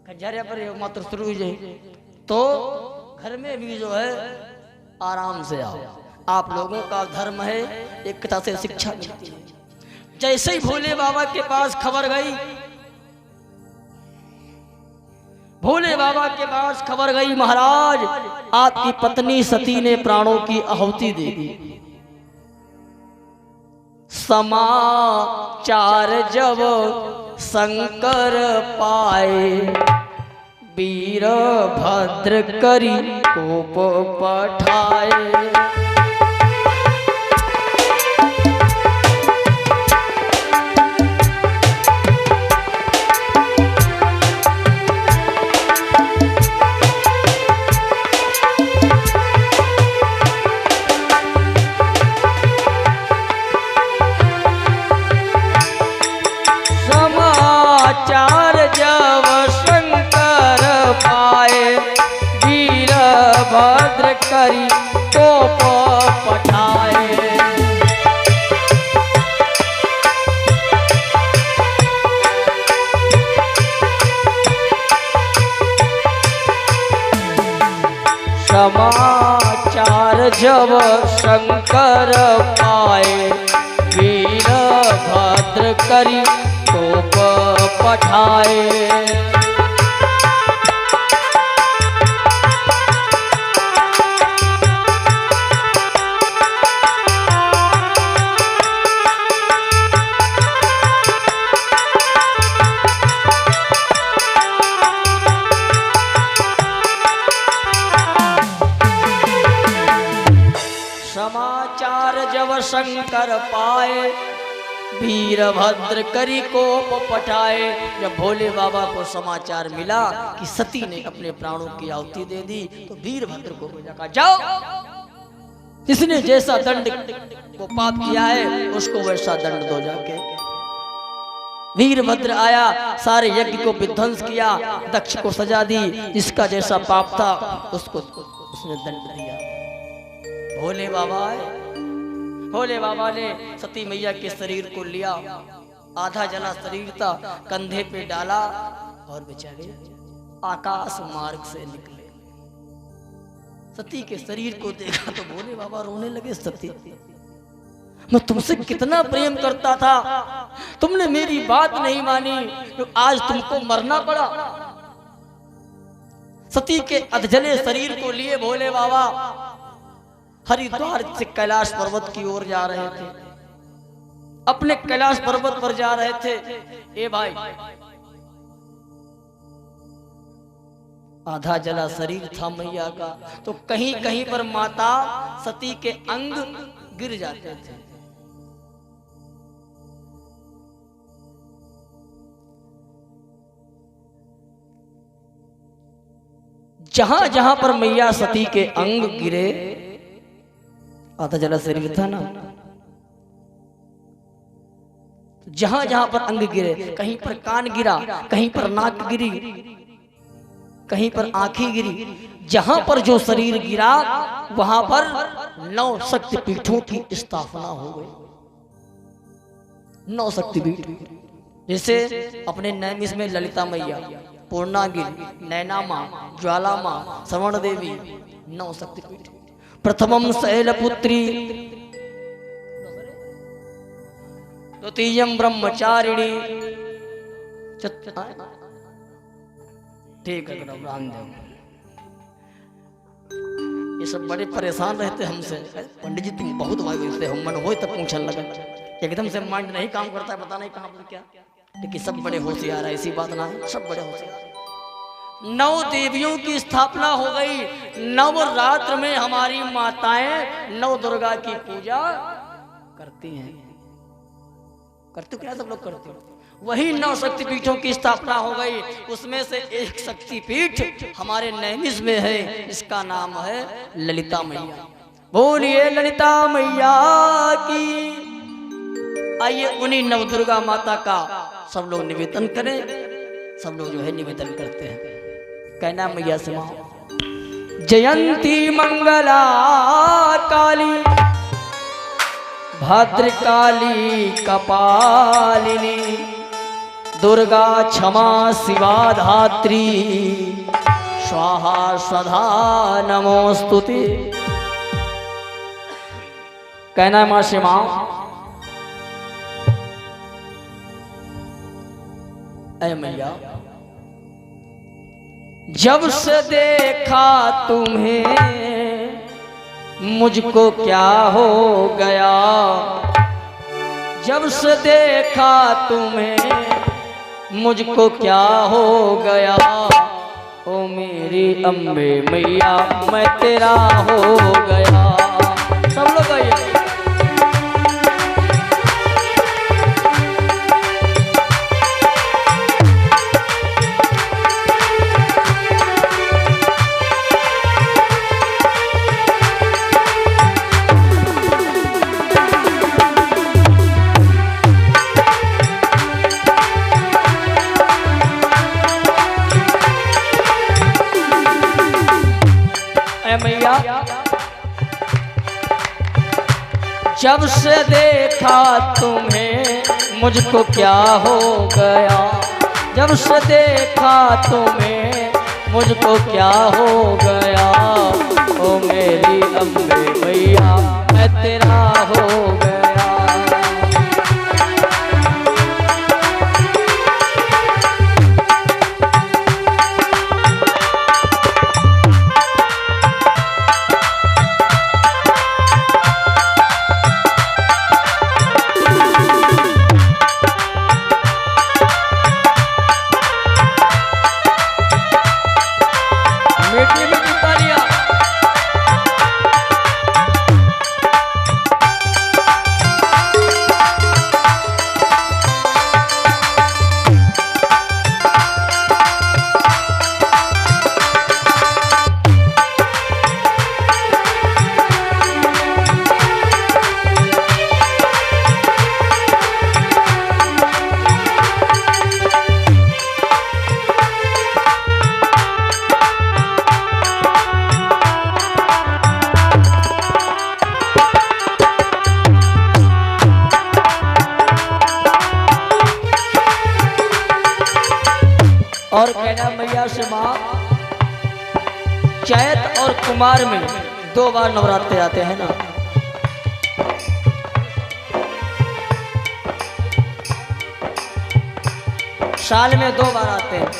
खजारिया पर मात्र शुरू हो जाए तो घर में भी जो है आराम से आओ। आप लोगों का धर्म है, एक तरह से शिक्षा मिलती है। जैसे ही भोले बाबा के पास खबर गई, भोले बाबा के पास खबर गई महाराज आपकी पत्नी सती ने प्राणों की आहुति दे दी। समाचार जब शंकर पाए, वीरभद्र करी कोप पठाए। समाचार जब शंकर पाए, वीरभद्र करी कोप पठाए। समाचार जब शंकर पाए, वीरभद्र करी कोप पठाए। समाचार जब शंकर पाए, वीरभद्र करी कोप पठाए। जब भोले बाबा को समाचार मिला कि सती ने अपने प्राणों की आहुति दे दी तो वीरभद्र को कहा जाओ, जिसने जैसा दंड को पाप किया है उसको वैसा दंड दो जाके। वीरभद्र आया, सारे यज्ञ को विध्वंस किया, दक्ष को सजा दी, जिसका जैसा पाप था उसको उसने दंड दिया। भोले बाबा आए, भोले बाबा ने सती मैया के शरीर को लिया, आधा जला शरीर था, कंधे पे डाला और बेचारे आकाश मार्ग से निकले। सती के शरीर को देखा तो भोले बाबा रोने लगे। सती, मैं तुमसे कितना प्रेम करता था, तुमने मेरी बात नहीं मानी तो आज तुमको मरना पड़ा। सती के अधजले शरीर को लिए भोले बाबा हरिद्वार से कैलाश पर्वत की ओर जा रहे थे, अपने कैलाश पर्वत पर जा रहे थे। ए भाई, आधा जला शरीर था मैया का, तो कहीं कहीं पर माता सती के अंग गिर जाते थे। जहां जहां पर मैया सती के अंग गिरे, आधा जला शरीर था ना, जहां जहां पर अंग गिरे, कहीं पर कान गिरा, कहीं पर नाक गिरी, कहीं पर आंखें गिरी, जहां पर जो शरीर गिरा वहां पर 9 शक्तिपीठों की स्थापना हो गई। 9 शक्तिपीठ, जैसे अपने नैमिष में ललिता मैया, पूर्णागिरि, नैना मां, ज्वाला मां, श्रवण देवी, 9 शक्तिपीठ। प्रथमम शैलपुत्री, द्वितीयम ब्रह्मचारिणी, ठीक है रामदेव। ये सब बड़े परेशान रहते हमसे, पंडित जी तुम बहुत वाइसे हम मन हो तब पूछने लगा, एकदम से माइंड नहीं काम करता है, पता नहीं कहाँ पर क्या। लेकिन सब बड़े होशियार है, ऐसी बात ना है, सब बड़े होशियार। 9 देवियों की स्थापना हो गई। नवरात्र में हमारी माताएं 9 दुर्गा की पूजा करती हैं। करते हो क्या? सब लोग करते हो। वही 9 शक्तिपीठों की स्थापना हो गई। उसमें से एक शक्तिपीठ हमारे नैमिष में है, इसका नाम है ललिता मैया। बोलिए ललिता मैया की। आइए उन्हीं 9 दुर्गा माता का सब लोग निवेदन करें। सब लोग जो है निवेदन करते हैं। कहना मैया से मां जयंती मंगला काली भद्रकाली कपालिनी दुर्गा क्षमा शिवा धात्री स्वाहा सदा नमोस्तुते। कहना है मां से मां ऐ मैया जब से देखा तुम्हें मुझको क्या हो गया। जब से देखा तुम्हें मुझको क्या हो गया। ओ मेरी अम्बे मैया मैं तेरा हो गया। सब लोग आइए। मैया जब से देखा तुम्हें मुझको क्या हो गया। जब से देखा तुम्हें मुझको क्या हो गया। ओ मेरी अम्बे मैया मैं तेरा हो गया। और कहना मैया से मां चैत और कुमार में 2 बार नवरात्रे आते हैं ना। साल में 2 बार आते हैं।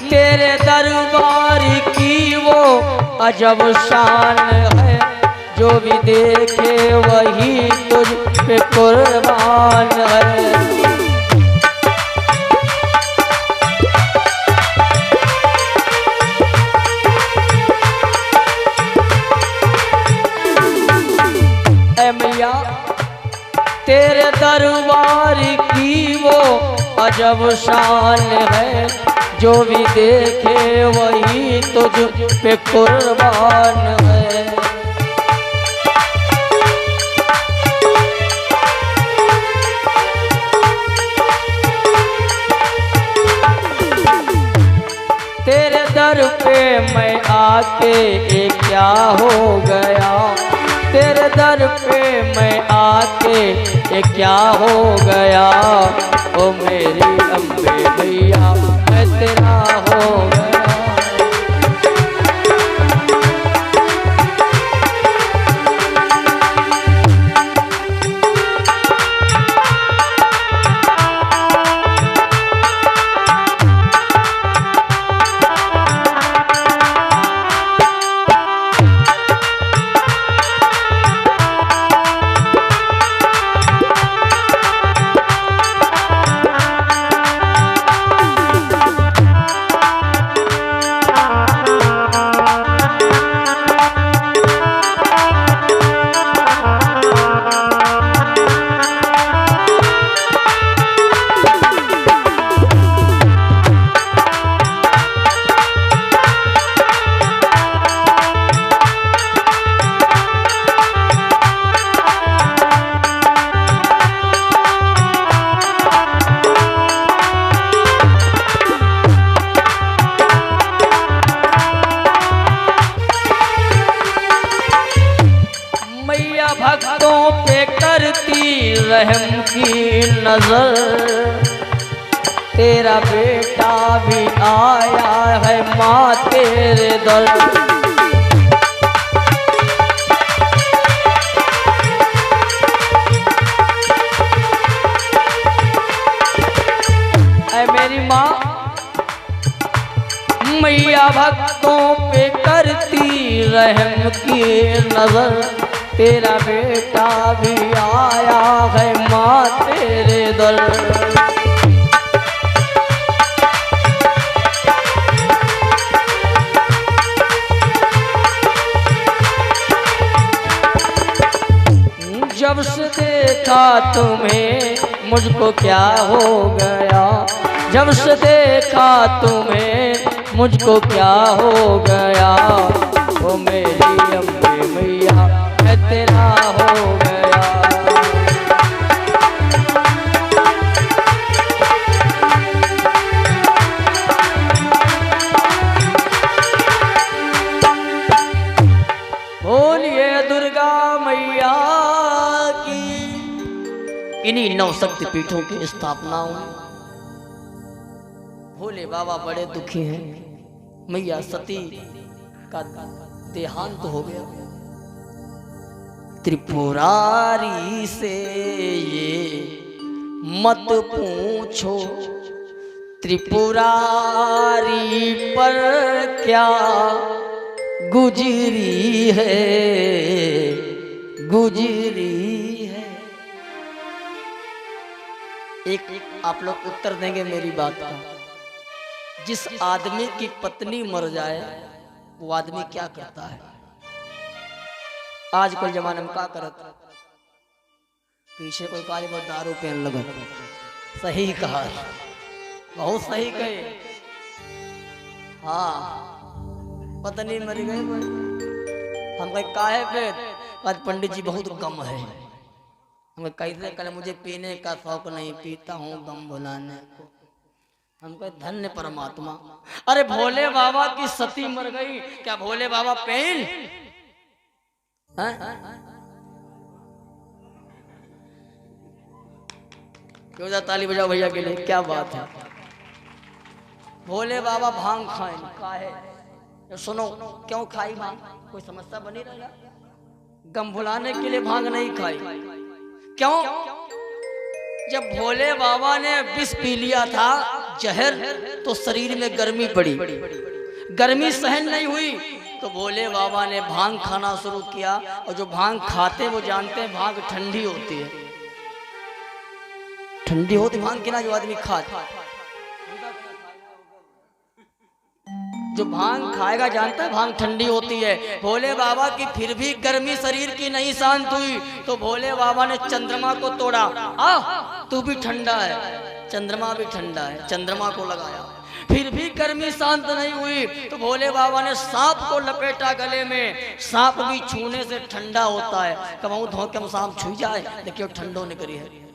तेरे दरबार की वो अजब शान है। जो भी देखे वही तुझ पे कुर्बान है। मैया तेरे दरबार की वो अजब शान है। जो भी देखे वही तुझ पे कुर्बान है। तेरे दर पे मैं आके ये क्या हो गया। तेरे दर पे मैं आके ये क्या हो गया। ओ मेरी अम्बे भैया मैं तेरा हो गया। रहम की नजर, तेरा बेटा भी आया है माँ तेरे दर। ऐ मेरी माँ, मैया भक्तों पे करती रहम की नजर, तेरा बेटा भी आया है माँ तेरे दर। जब से देखा तुम्हें मुझको क्या हो गया, जब से देखा तुम्हें मुझको क्या हो गया, वो मेरी अम्बे मैया है तेरा हो गया। बोलिए दुर्गा मैया की। इन्हीं 9 शक्ति पीठों की स्थापना हुई। भोले बाबा बड़े दुखी हैं, मैया सती का देहांत हो गया। त्रिपुरारी से ये मत पूछो, त्रिपुरारी पर क्या गुजरी है, गुजरी है। एक आप लोग उत्तर देंगे मेरी बात का। जिस आदमी की पत्नी मर जाए वो आदमी क्या करता है? आज कल जमाने में क्या करत? पीछे कोई काली बहुत दारू पीने लगा। सही कहा, बहुत सही कहे। हाँ, पत्नी मर गई, हम कहे काहे पे? आज पंडित जी बहुत कम है। हम कैसे कल मुझे पीने का शौक नहीं, पीता हूँ गम भुलाने को। हम कहे धन्य परमात्मा। अरे भोले बाबा की सती मर गई, क्या भोले बाबा पेन? क्यों ताली बजाओ भैया के लिए, क्या बात है। भोले बाबा भांग खाए काहे? सुनो, क्यों खाई भांग? कोई समस्या बनी रहेगा? गम भुलाने के लिए भांग नहीं खाई। क्यों? जब भोले बाबा ने विष पी लिया था जहर, तो शरीर में गर्मी पड़ी, गर्मी सहन नहीं हुई, तो भोले बाबा ने भांग खाना शुरू किया। और जो भांग खाते वो जानते हैं भांग ठंडी होती है, ठंडी होती भांग की ना। जो आदमी खाता, जो भांग खाएगा जानता है भांग ठंडी होती है। भोले बाबा की फिर भी गर्मी शरीर की नहीं शांत हुई, तो भोले बाबा ने चंद्रमा को तोड़ा। तू भी ठंडा है, चंद्रमा भी ठंडा है, चंद्रमा को लगाया। फिर भी गर्मी शांत नहीं हुई, तो भोले बाबा ने सांप को लपेटा गले में। सांप भी छूने से ठंडा होता है। कब धोखे में सांप छू जाए, देखिए ठंडो निकली है।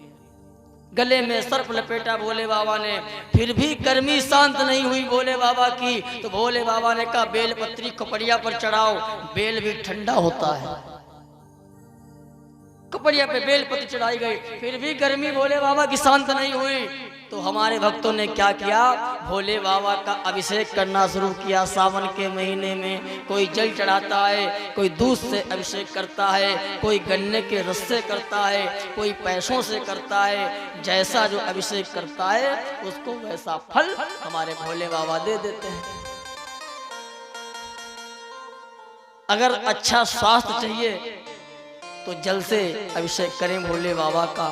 गले में सर्प लपेटा भोले बाबा ने, फिर भी गर्मी शांत नहीं हुई भोले बाबा की, तो भोले बाबा ने कहा बेलपत्री कपड़िया पर चढ़ाओ, बेल भी ठंडा होता है। कपड़िया पे बेलपत्री चढ़ाई गई, फिर भी गर्मी भोले बाबा की शांत नहीं हुई, तो हमारे भक्तों ने क्या किया? भोले बाबा का अभिषेक करना शुरू किया। सावन के महीने में कोई जल चढ़ाता है, कोई दूध से अभिषेक करता है, कोई गन्ने के रस से करता है, कोई पैसों से करता है। जैसा जो अभिषेक करता है उसको वैसा फल हमारे भोले बाबा दे देते हैं। अगर अच्छा स्वास्थ्य चाहिए तो जल से अभिषेक करें भोले बाबा का।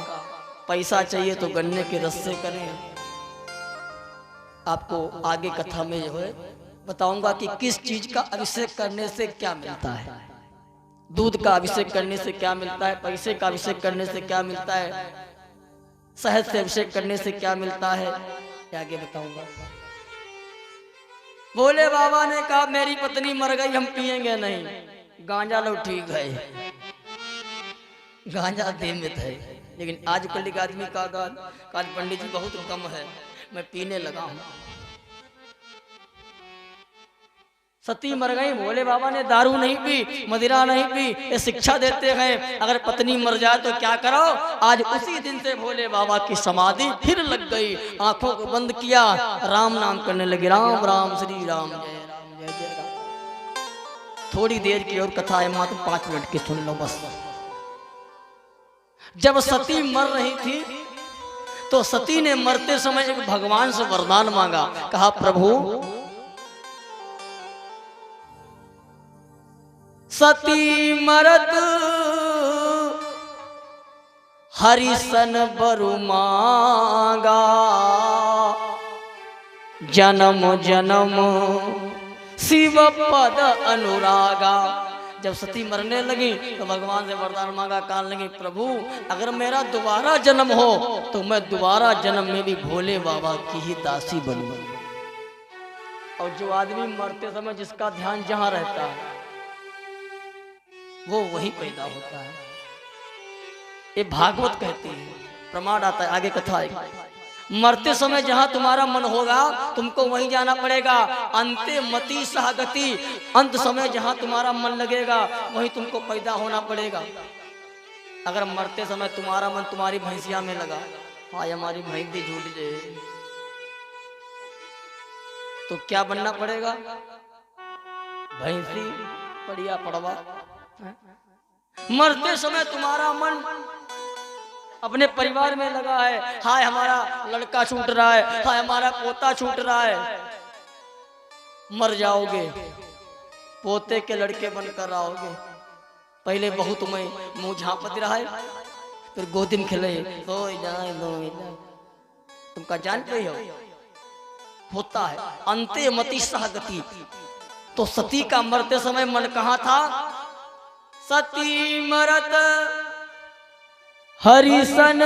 पैसा चाहिए तो गन्ने के रस से करें। आपको आगे कथा में जो है बताऊंगा कि किस चीज का अभिषेक करने से क्या मिलता है। दूध का अभिषेक करने से क्या मिलता है, पैसे का अभिषेक करने से क्या मिलता है, शहद से अभिषेक करने से क्या मिलता है, आगे बताऊंगा। भोले बाबा ने कहा मेरी पत्नी मर गई, हम पिएंगे नहीं, गांजा लो ठीक है, गांजा देमित है। लेकिन आजकल एक आदमी का काज पंडित जी बहुत कम है, मैं पीने लगा हूं। सती मर गई, भोले बाबा ने दारू नहीं पी, मदिरा नहीं पी, ये शिक्षा देते हैं अगर पत्नी मर जाए तो क्या करो। आज उसी दिन से भोले बाबा की समाधि फिर लग गई, आंखों को बंद किया, राम नाम करने लगे, राम राम श्री राम जय राम। थोड़ी देर की और कथा है, मात्र 5 मिनट की सुन लो बस। जब सती मर रही थी तो सती ने मरते समय एक भगवान से वरदान मांगा, कहा प्रभु सती मरत हरिसन बरु मांगा, जन्म जन्म शिव पद अनुरागा। जब सती मरने लगी तो भगवान से वरदान मांगा, कहने लगी प्रभु अगर मेरा दोबारा जन्म हो तो मैं दोबारा जन्म में भी भोले बाबा की ही दासी बनूं। और जो आदमी मरते समय जिसका ध्यान जहां रहता है वो वही पैदा होता है। ये भागवत कहती है, प्रमाण आता है, आगे कथा है। मरते समय जहां तुम्हारा मन होगा तुमको वहीं जाना पड़ेगा। अंते मति सहगति, अंत समय जहां तुम्हारा मन लगेगा वहीं तुमको पैदा होना पड़ेगा। अगर मरते समय तुम्हारा मन तुम्हारी भैंसिया में लगा, आज हमारी भैंस भी झूठ दे, तो क्या बनना पड़ेगा? भैंसी बढ़िया पड़वा। मरते समय तुम्हारा मन अपने परिवार में लगा है, हाय हमारा लड़का छूट रहा है, हाय हमारा पोता छूट रहा है। मर जाओगे पोते के लड़के बनकर रहोगे। पहले बहू तुम्हें मुंह झांपत रहा है, फिर गोदी में खिले तुमका जान पे हो होता है। अंते मति सहगति। तो सती का मरते समय मन कहाँ था? सती मरत हरिसन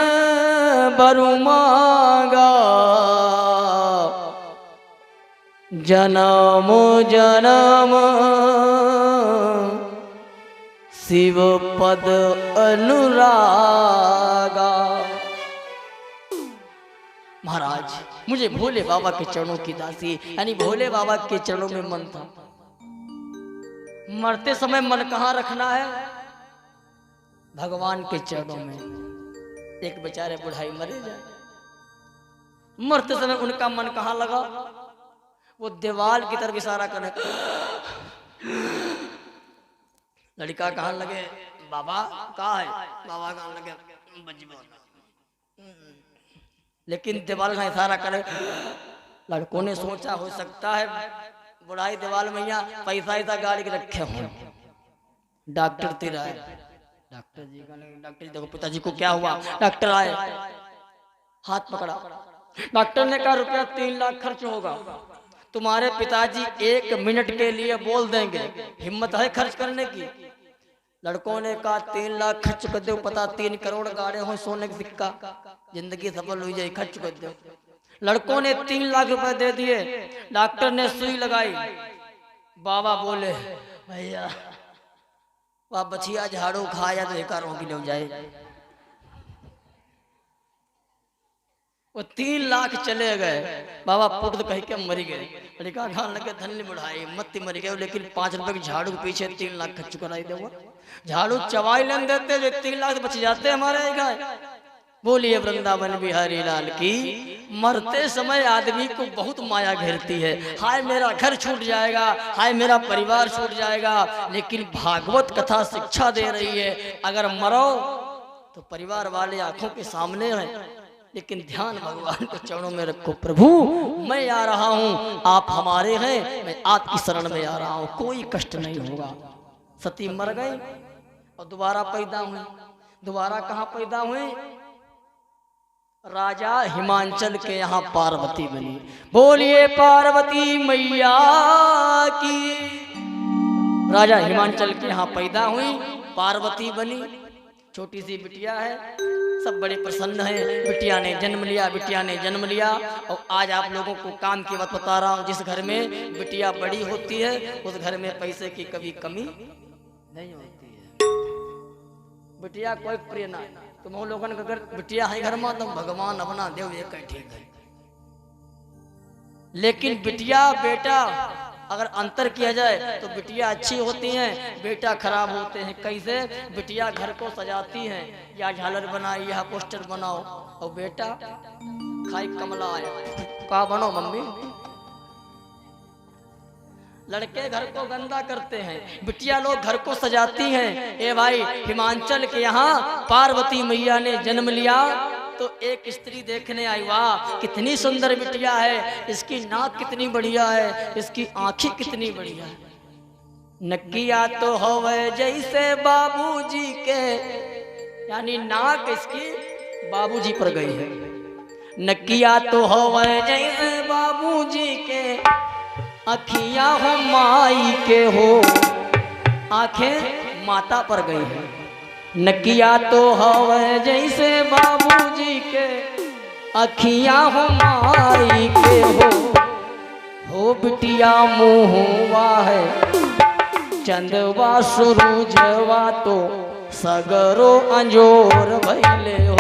बरु मांगा, जन्म जन्म शिव पद अनुरागा। महाराज मुझे भोले बाबा के चरणों की दासी, यानी भोले बाबा के चरणों में मन था। मरते समय मन कहाँ रखना है? भगवान के चरणों में। एक बेचारे बुढ़ाई मरे जाए, मरते समय उनका मन कहाँ लगा? वो दीवार की तरफ इशारा करे। लड़का कहाँ लगे? बाबा कहाँ है? बाबा कहाँ लगे? लेकिन दीवार का इशारा करे। लड़कों ने सोचा हो सकता है बुढ़ाई दीवार में यहाँ पैसा गाड़ी के रखे हों। डॉक्टर तेरा है, डॉक्टर जी का नहीं, डॉक्टर जी देखो पिताजी को क्या हुआ। डॉक्टर आए, हाथ पकड़ा। डॉक्टर ने कहा रुपया 3 लाख खर्च होगा, तुम्हारे पिताजी 1 मिनट के लिए बोल देंगे, हिम्मत है खर्च करने की? लड़कों ने कहा 3 लाख खर्च कर दो, पता 3 करोड़ गाड़े हो सोने का सिक्का, जिंदगी सफल हुई जाए, खर्च कर दो। लड़कों ने 3 लाख रुपए दे दिए। डॉक्टर ने सुई लगाई। बाबा बोले भैया वह बछिया झाड़ू खाया तो 1 रोगी ले जाए। वो 3 लाख चले गए। बाबा पुट कह के मरी गए। लड़का खान लगे धन्य बुढ़ाई मत मर गए, लेकिन 5 रुपए की झाड़ू के पीछे 3 लाख खर्च कराई दे। झाड़ू चवाई लेन देते जो 3 लाख बच जाते हमारे गाय। बोलिए वृंदावन बिहारी लाल की। मरते समय आदमी को बहुत माया घेरती है, हाय मेरा घर छूट जाएगा, हाय मेरा परिवार छूट जाएगा। लेकिन भागवत कथा शिक्षा दे रही है, अगर मरो तो परिवार वाले आंखों के सामने हैं, लेकिन ध्यान भगवान के चरणों में रखो। प्रभु मैं आ रहा हूँ, आप हमारे हैं, मैं आपकी शरण में आ रहा हूँ, कोई कष्ट नहीं होगा। सती मर गई और दोबारा पैदा हुई। दोबारा कहाँ पैदा हुई? राजा हिमांचल के यहाँ पार्वती बनी। बोलिए पार्वती मैया की। राजा हिमांचल के यहाँ पैदा हुई, पार्वती बनी। छोटी सी बिटिया है, सब बड़े प्रसन्न हैं। बिटिया ने जन्म लिया, बिटिया ने जन्म लिया। और आज आप लोगों को काम की बात बता रहा हूँ, जिस घर में बिटिया बड़ी होती है उस घर में पैसे की कभी कमी नहीं होती है। बिटिया कोई प्रिय ना, तुम लोगों ने अगर बिटिया है घर में तो भगवान अपना देव एक ठीक है। लेकिन बिटिया बेटा अगर अंतर किया जाए तो बिटिया अच्छी होती हैं, बेटा खराब होते हैं। कैसे? बिटिया घर को सजाती हैं, या झालर बनाई या पोस्टर बनाओ, और बेटा खाई कमला आया का बनो मम्मी। लड़के घर को गंदा करते हैं, बिटिया लोग घर को सजाती हैं। ए भाई, हिमाचल के यहाँ पार्वती मैया ने जन्म लिया तो एक स्त्री देखने आई, वाह कितनी सुंदर बिटिया है, इसकी नाक कितनी बढ़िया है, इसकी आंखें कितनी बढ़िया है। नकिया तो होवे जैसे बाबूजी के, यानी नाक इसकी बाबूजी पर गई है। नकिया तो होवे जैसे बाबूजी के, अखियां हो माई के हो, आंखें माता पर गई है। नकिया तो हवे जैसे बाबूजी के, अखियां हो माई के हो बिटिया मुँहवा है, चंदवा सुरूजवा तो सगरो अंजोर भैले हो।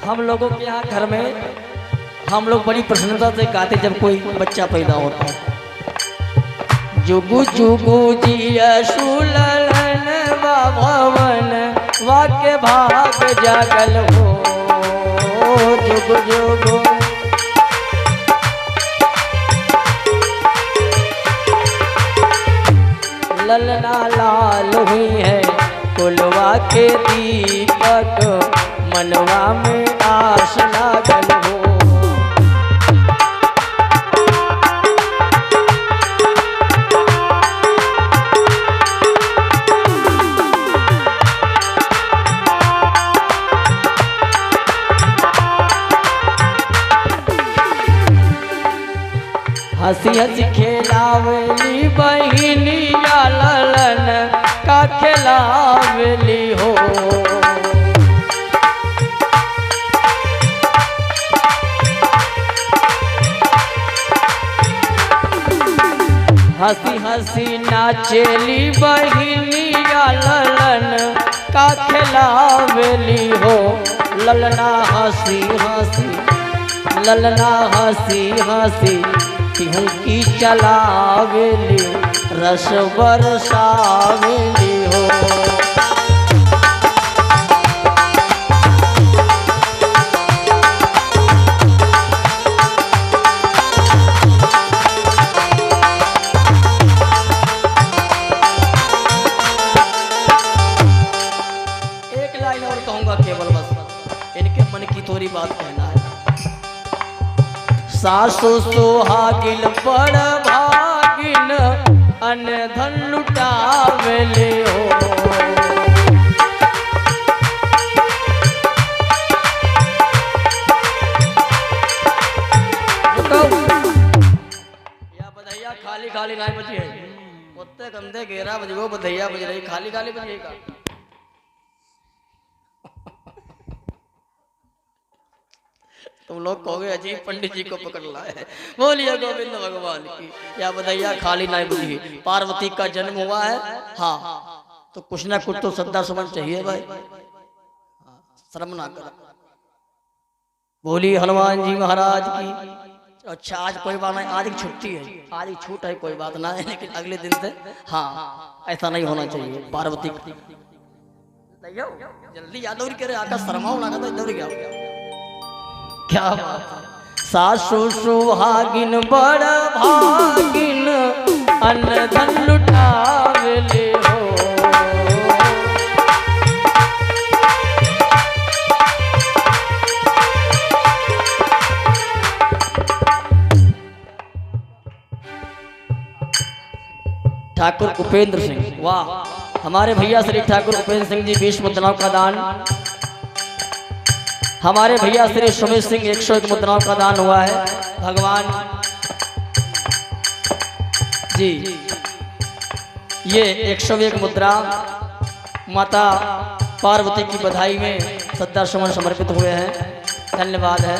हम लोगों के यहाँ घर में हम लोग बड़ी प्रसन्नता से गाते जब कोई बच्चा पैदा होता है। जुगु जुगु जिया सुललन भवन, वाक्य भाग जागल हो। जुगु जुगु ललना लाल हुई है, कुलवा के दीपक मनवा में आस लागल हो। हंसी हंसी खेलावली बहिनिया, ललन का खेलावली हो। हंसी हंसी नाचेली बहिनिया, ललन का खिलावेली हो। ललना हंसी हंसी, ललना हंसी हंसी तिहू की चलावेली, रस बरसावेली हो। केवल बस इनके मन की थोड़ी बात कहना है। सासु सुहागिन बड़ भागिन, अन्न धन लुटावेले हो। या बधैया खाली खाली नहीं बजी है, उत्ते गंदे घेरा बजगो बधैया बज रही, खाली खाली बजिएगा। तुम लोग कहोगे अजीब पंडित जी को पकड़ लाए है। बोलिए गोविंद भगवान की। या बधैया खाली नहीं बुझी, पार्वती का जन्म हुआ है, हाँ तो कुछ ना कुछ तो श्रद्धा सुमन चाहिए भाई, शर्म ना कर। बोलिए हनुमान जी महाराज की। अच्छा आज कोई बात नहीं, आज की छुट्टी है, आज की छूट है, कोई बात ना है, लेकिन अगले दिन से हाँ ऐसा नहीं होना चाहिए। पार्वती जल्दी याद और करे, आका शर्माओ ना तो इधर क्या क्या बात। सासु सुहागिन बड़ भागिन, अन्न धन लुटावेले हो। ठाकुर उपेंद्र सिंह, वाह हमारे भैया श्री ठाकुर उपेंद्र सिंह जी 20 मुद्राओं का दान। हमारे भैया श्री सुमित सिंह 101 मुद्राओं का दान हुआ है। भगवान जी ये 101 मुद्रा माता पार्वती की बधाई में श्रद्धा सुमन समर्पित हुए हैं। धन्यवाद है।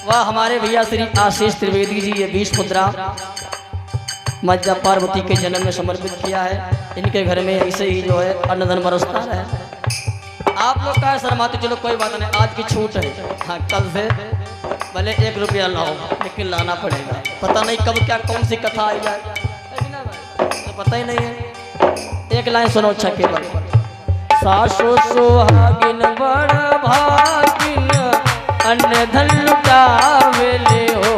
वह हमारे भैया श्री आशीष त्रिवेदी जी ये 20 मुद्रा माता पार्वती के जन्म में समर्पित किया है। इनके घर में ऐसे ही जो है अन्नधन बरसता है। आप लोग का शर्माते, चलो कोई बात नहीं, आज की छूट है। हाँ, कल से भले 1 रुपया लाओ लेकिन लाना पड़ेगा। पता नहीं कब क्या कौन सी कथा आई जाए, तो पता ही नहीं है। एक लाइन सुनो अच्छा केवल। सासु सुहागिन बड़ भागिन अन्न धन लुटावेले हो।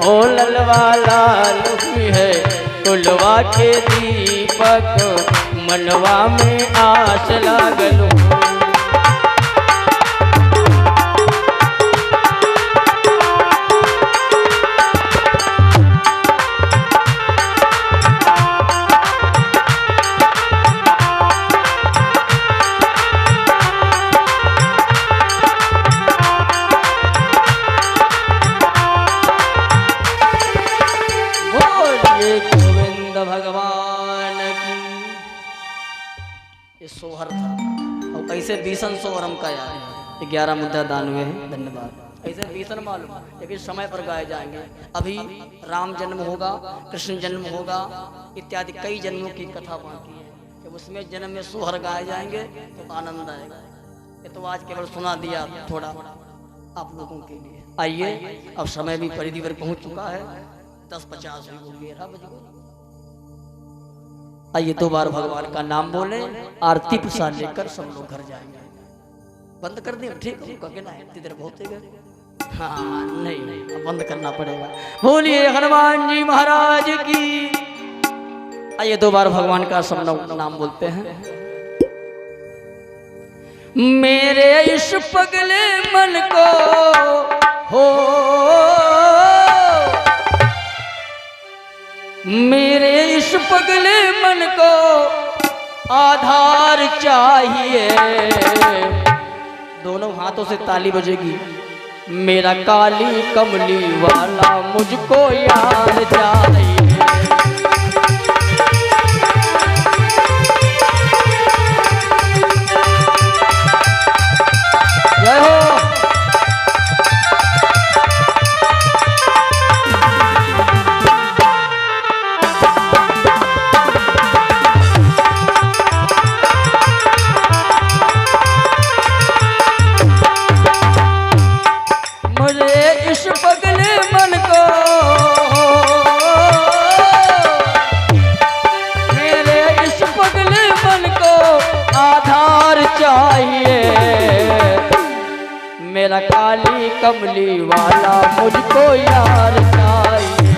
ओ ललवा लाल है कुलवा के दीपक मनवा में आस लागल। भगवान की ये सोहर था और ऐसे 20 सोहर हम का यार 11 मुद्रा दान हुए हैं। धन्यवाद। ऐसे 20 मालूम लेकिन समय पर गाए जाएंगे। अभी राम जन्म होगा, कृष्ण जन्म होगा, इत्यादि कई जन्मों की कथा बाकी है। जब उसमें जन्म में सोहर गाए जाएंगे तो आनंद आएगा। ये तो आज केवल सुना दिया थोड़ा आप लोगों के लिए। आइए, अब समय भी परिधि पर पहुंच चुका है। 10:50 हो गए। आइए 2 बार भगवान का नाम बोले, आरती प्रसाद लेकर सब लोग घर जाएंगे। बंद कर दिया, ठीक है? कहना है इतनी देर बहुत है। हाँ नहीं, अब बंद करना पड़ेगा। बोलिए हनुमान जी महाराज की। आइए 2 बार भगवान का सब लोग नाम बोलते हैं। मेरे इस पगले मन को हो, मेरे इस पगले मन को आधार चाहिए। दोनों हाथों से ताली बजेगी। मेरा काली कमली वाला मुझको याद चाहिए। जय हो। मेरा काली कमली वाला मुझको यार चाहिए।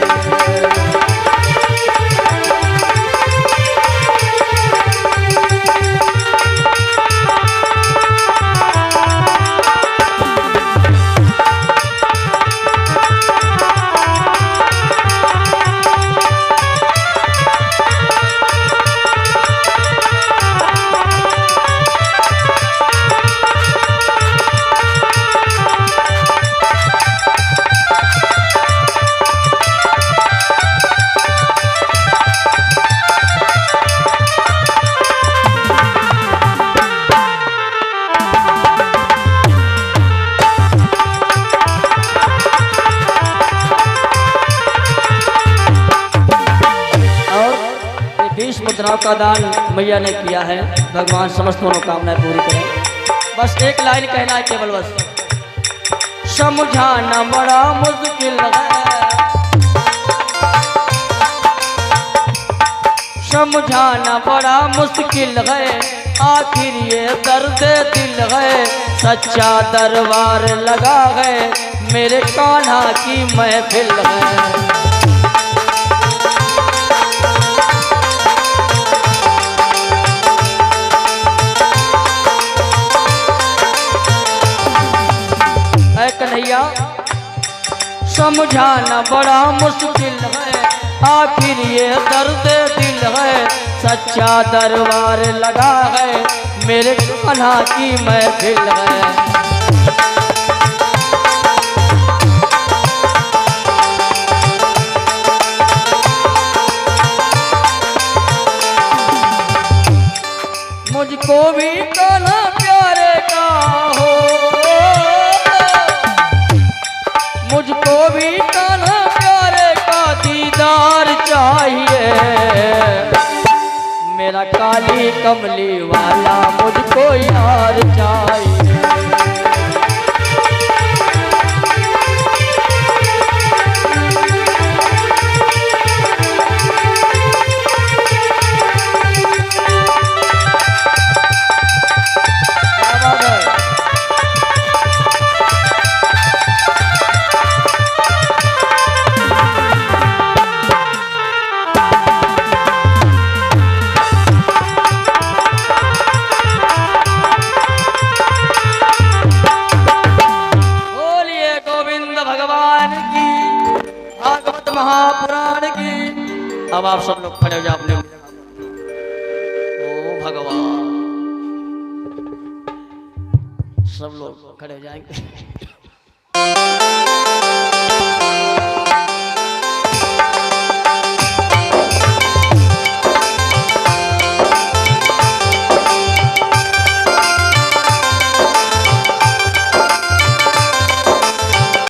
मुद्राओं का दान मैया ने किया है। भगवान समस्त मनोकामनाएं पूरी करें। बस एक लाइन कहना है केवल, बस समझाना बड़ा मुश्किल है, समझाना बड़ा मुश्किल है, आखिर ये दर्द दिल है, सच्चा दरबार लगा है, मेरे कान्हा की महफिल है। समझाना बड़ा मुश्किल है, आखिर ये दर्द दिल है। सच्चा दरबार लगा है, मेरे कान्हा की महफिल है। मुझको भी कान्हा प्यारे का हो, मुझको भी कान्हा प्यारे का दीदार चाहिए। मेरा काली कमली वाला मुझको यार चाहिए। महापुराण की। अब आप सब लोग खड़े हो जाओ अपने। ओ भगवान, सब लोग खड़े हो जाएंगे।